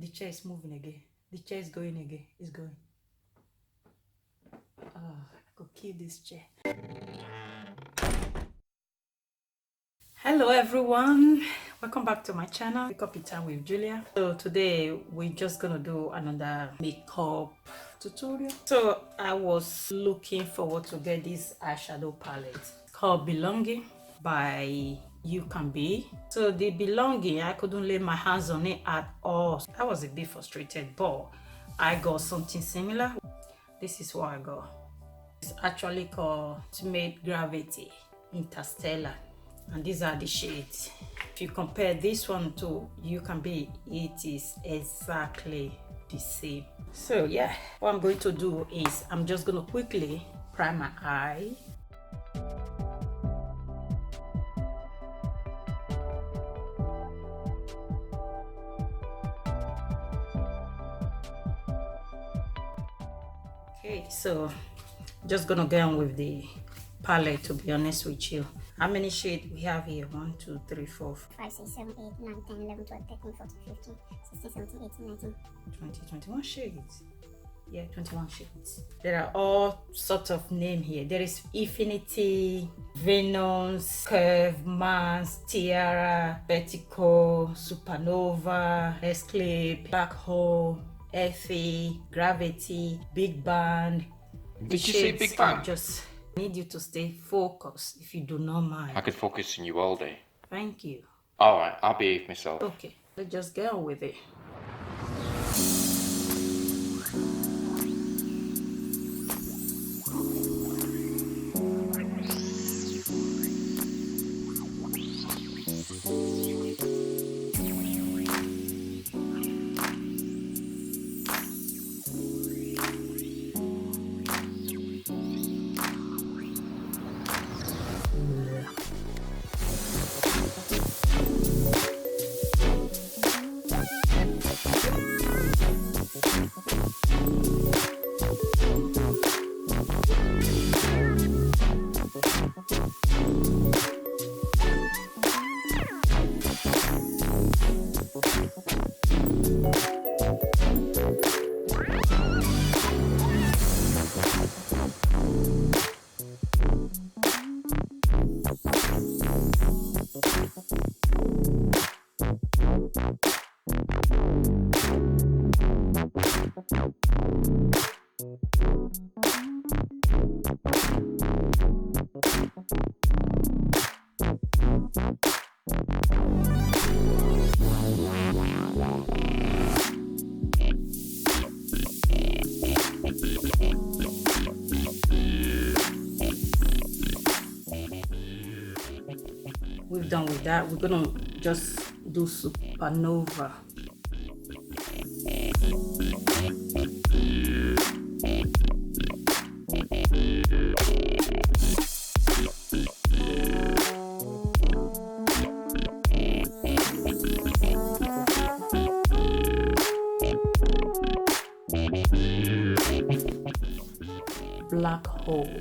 The chair is moving again. The chair is going again. It's going. I could kill this chair. Hello everyone, welcome back to my channel, Makeup in Time with Julia. So today we're just gonna do another makeup tutorial. So I was looking forward to get this eyeshadow palette called Belonging by UCANBE. So the Belonging, I couldn't lay my hands on it at all. I was a bit frustrated, but I got something similar. This is what I got. It's actually called Cosmetic Interstellar, and these are the shades. If you compare this one to UCANBE, it is exactly the same. So yeah, what I'm going to do is I'm just going to quickly prime my eye. Okay, so just gonna get on with the palette, to be honest with you. How many shades we have here? 1, 2, 3, 4, 5, 6, 7, 8, 9, 10, 11, 12, 13, 14, 15, 16, 17, 18, 19, 20, 21 shades. Yeah, 21 shades. There are all sorts of names here. There is Infinity, Venus, Curve, Mars, Tiara, Vertical, Supernova, Escape, Black Hole, Effie, Gravity, Big Bang. Did you say Big Bang? Just need you to stay focused if you do not mind. I could focus on you all day. Thank you. Alright, I'll behave myself. Okay, let's just get on with it. We've done with that. We're gonna just do Supernova. Black Hole.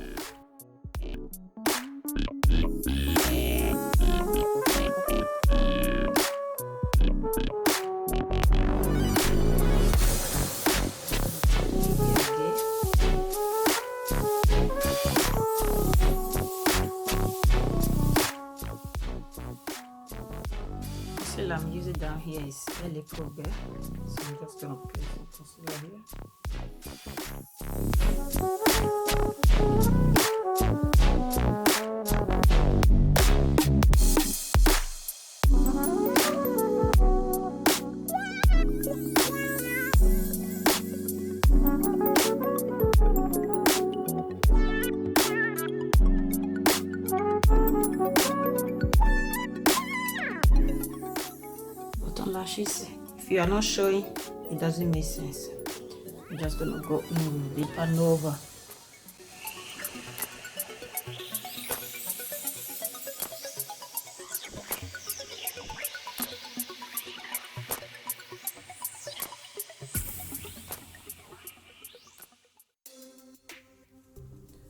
Still, I'm using down here is LA Pro, so I'm just gonna place some concealer here. Bottom lashes, if you are not showing, it doesn't make sense. I'm just gonna go in with the Nova.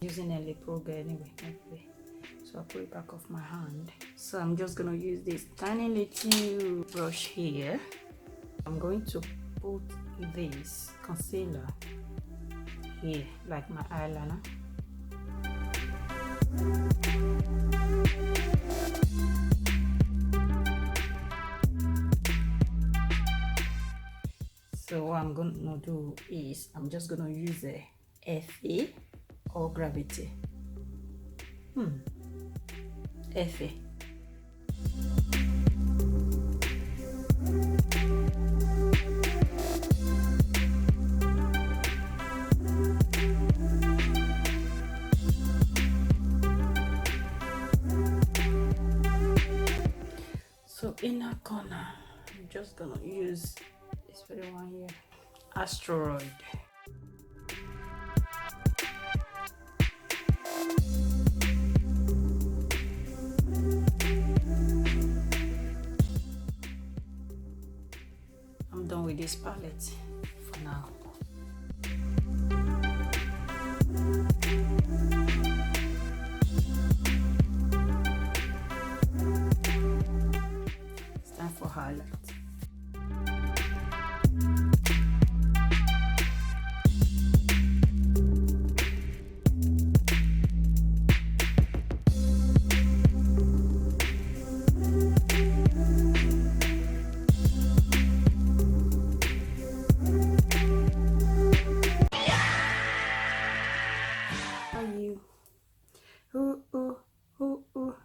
Using LA Pro anyway. So I'll put it back off my hand. So I'm just gonna use this tiny little brush here. I'm going to put this concealer here, like my eyeliner. So what I'm gonna do is I'm just gonna use a FA or Gravity. FA. So inner corner, I'm just gonna use this very one here, Asteroid. I'm done with this palette for now. It's time for highlight.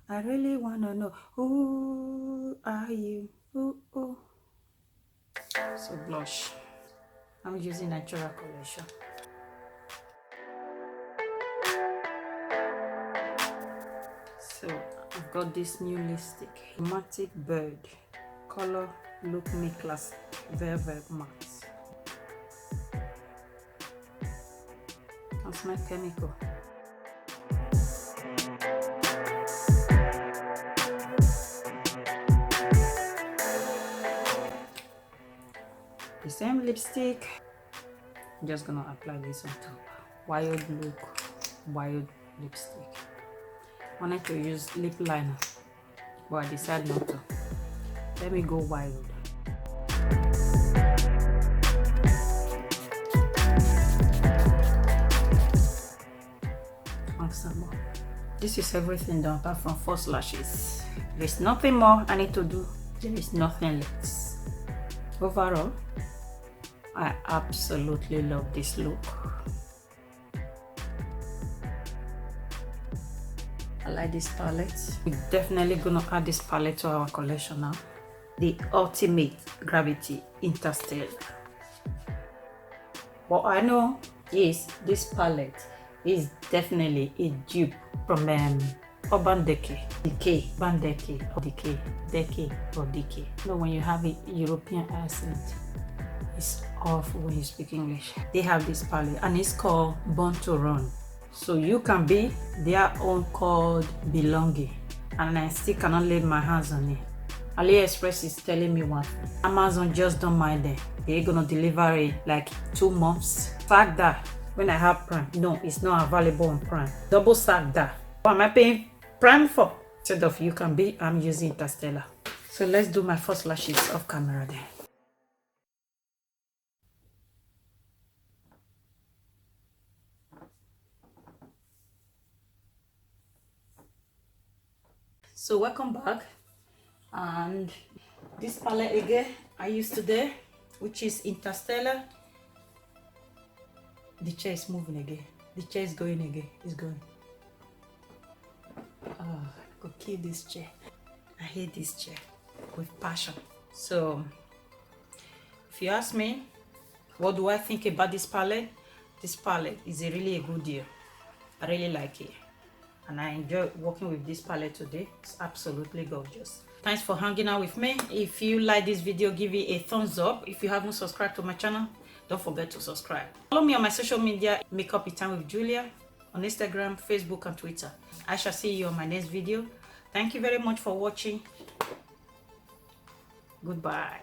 I really wanna know who are you? Ooh. So blush. I'm using Natural Collection. So I've got this new lipstick, Romantic Bird, color Look Me Classic, Velvet Matte. Cosmetic Chemical. The same lipstick. I'm just gonna apply this on top. Wild Look, Wild lipstick. I wanted to use lip liner, but I decided not to. Let me go wild. And some more. This is everything done apart from false lashes. There's nothing more I need to do. There is nothing less. Overall, I absolutely love this look. I like this palette. We're definitely gonna add this palette to our collection now. The Ultimate Gravity Interstellar. What I know is this palette is definitely a dupe from Decay. Decay, Decay. You know, when you have a European accent, it's awful when you speak English. They have this palette and it's called Born to Run. So UCANBE, their own called Belonging, and I still cannot lay my hands on it. AliExpress is telling me one thing. Amazon just don't mind them. They're gonna deliver it like 2 months. Fact that when I have Prime, no, it's not available on Prime. Double sack that. What am I paying Prime for? Instead of UCANBE, I'm using Interstellar. So let's do my first lashes off camera then. So welcome back, and this palette again I used today, which is Interstellar. The chair is moving again. The chair is going again. It's going. Oh, I could kill this chair. I hate this chair with passion. So if you ask me, what do I think about this palette? This palette is really a good deal. I really like it. And I enjoy working with this palette today. It's absolutely gorgeous. Thanks for hanging out with me. If you like this video, give it a thumbs up. If you haven't subscribed to my channel, don't forget to subscribe. Follow me on my social media, Makeup with Time with Julia, on Instagram, Facebook, and Twitter. I shall see you on my next video. Thank you very much for watching. Goodbye.